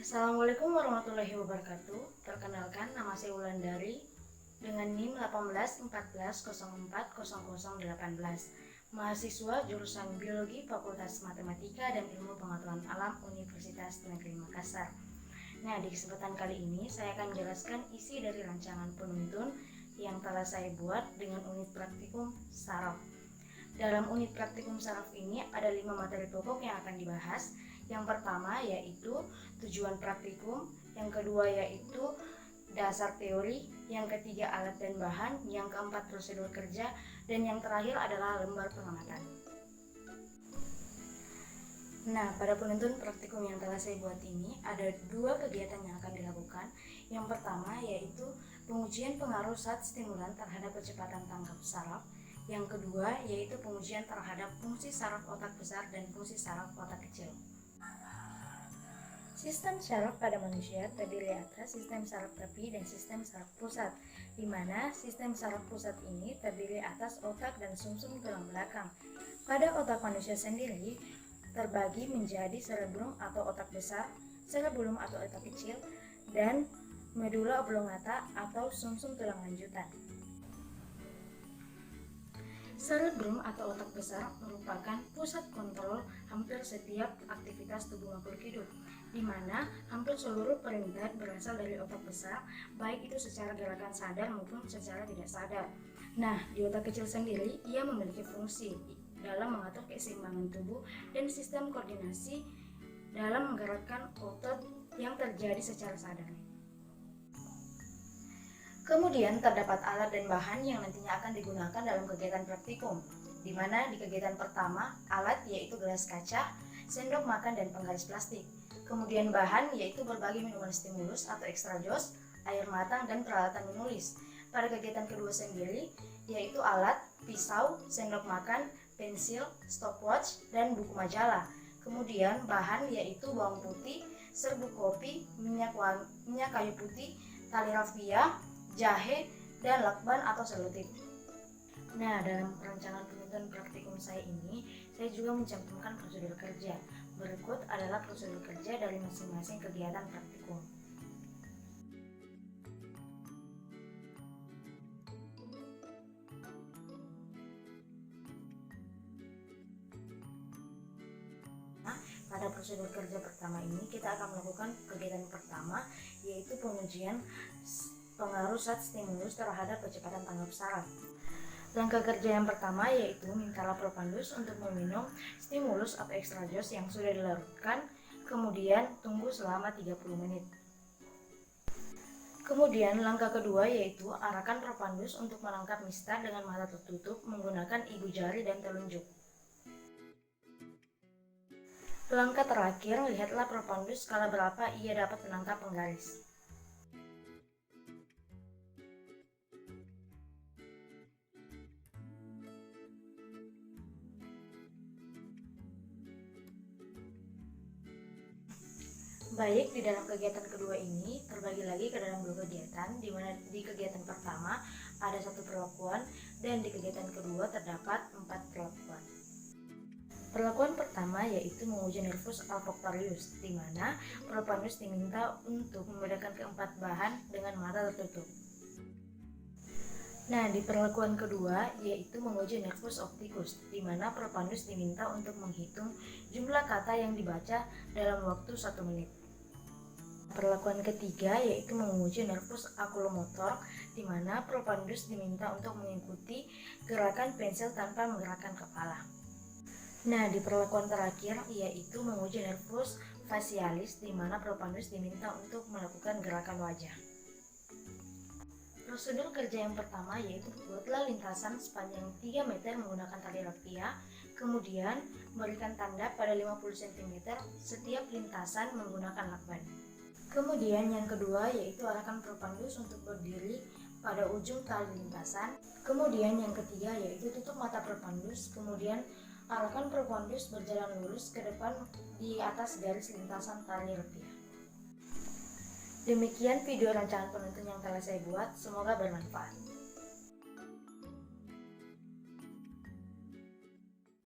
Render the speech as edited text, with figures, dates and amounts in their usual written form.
Assalamualaikum warahmatullahi wabarakatuh. Perkenalkan, nama saya Wulandari dengan NIM 1814040018, mahasiswa jurusan Biologi Fakultas Matematika dan Ilmu Pengetahuan Alam Universitas Negeri Makassar. Nah, di kesempatan kali ini saya akan menjelaskan isi dari rancangan penuntun yang telah saya buat dengan unit praktikum saraf. Dalam unit praktikum saraf ini ada 5 materi pokok yang akan dibahas. Yang pertama yaitu tujuan praktikum, yang kedua yaitu dasar teori, yang ketiga alat dan bahan, yang keempat prosedur kerja, dan yang terakhir adalah lembar pengamatan. Nah, pada penuntun praktikum yang telah saya buat ini ada 2 kegiatan yang akan dilakukan. Yang pertama yaitu pengujian pengaruh zat stimulan terhadap kecepatan tangkap saraf. Yang kedua yaitu pengujian terhadap fungsi saraf otak besar dan fungsi saraf otak kecil. Sistem saraf pada manusia terdiri atas sistem saraf tepi dan sistem saraf pusat, di mana sistem saraf pusat ini terdiri atas otak dan sumsum tulang belakang. Pada otak manusia sendiri terbagi menjadi cerebrum atau otak besar, cerebellum atau otak kecil, dan medula oblongata atau sumsum tulang lanjutan. Cerebrum atau otak besar merupakan pusat kontrol hampir setiap aktivitas tubuh makhluk hidup, di mana hampir seluruh perintah berasal dari otak besar, baik itu secara gerakan sadar maupun secara tidak sadar. Nah, di otak kecil sendiri, ia memiliki fungsi dalam mengatur keseimbangan tubuh dan sistem koordinasi dalam menggerakkan otot yang terjadi secara sadar. Kemudian terdapat alat dan bahan yang nantinya akan digunakan dalam kegiatan praktikum, di mana di kegiatan pertama alat yaitu gelas kaca, sendok makan dan penggaris plastik. Kemudian bahan yaitu berbagai minuman stimulus atau extra jos, air matang dan peralatan menulis. Pada kegiatan kedua sendiri yaitu alat, pisau, sendok makan, pensil, stopwatch dan buku majalah. Kemudian bahan yaitu bawang putih, serbuk kopi, minyak kayu putih, tali rafia, jahe, dan lakban atau selotip. Nah, dalam rancangan penuntun praktikum saya ini, saya juga mencantumkan prosedur kerja. Berikut adalah prosedur kerja dari masing-masing kegiatan praktikum. Pada prosedur kerja pertama ini, kita akan melakukan kegiatan pertama, yaitu pengujian pengaruh zat stimulus terhadap kecepatan tanggap saraf. Langkah kerja yang pertama yaitu mintalah propandus untuk meminum stimulus atau extra jos yang sudah dilarutkan, kemudian tunggu selama 30 menit. Kemudian langkah kedua yaitu arahkan propandus untuk menangkap mistar dengan mata tertutup menggunakan ibu jari dan telunjuk. Langkah terakhir, lihatlah propandus skala berapa ia dapat menangkap penggaris. Baik, di dalam kegiatan kedua ini terbagi lagi ke dalam 2 kegiatan, di mana di kegiatan pertama ada 1 perlakuan dan di kegiatan kedua terdapat 4 perlakuan. Perlakuan pertama yaitu menguji nervus olfactorius, di mana propandus diminta untuk membedakan keempat bahan dengan mata tertutup. Nah, di perlakuan kedua yaitu menguji nervus opticus, di mana propandus diminta untuk menghitung jumlah kata yang dibaca dalam waktu 1 menit. Perlakuan ketiga yaitu menguji nervus oculomotor, di mana propandus diminta untuk mengikuti gerakan pensil tanpa menggerakkan kepala. Nah, di perlakuan terakhir yaitu menguji nervus facialis, di mana propandus diminta untuk melakukan gerakan wajah. Prosedur kerja yang pertama yaitu buatlah lintasan sepanjang 3 meter menggunakan tali rafia, kemudian berikan tanda pada 50 cm setiap lintasan menggunakan lakban. Kemudian yang kedua yaitu arahkan propandus untuk berdiri pada ujung tali lintasan. Kemudian yang ketiga yaitu tutup mata propandus, kemudian arahkan propandus berjalan lurus ke depan di atas garis lintasan tali rafia. Demikian video rancangan penuntun yang telah saya buat, semoga bermanfaat.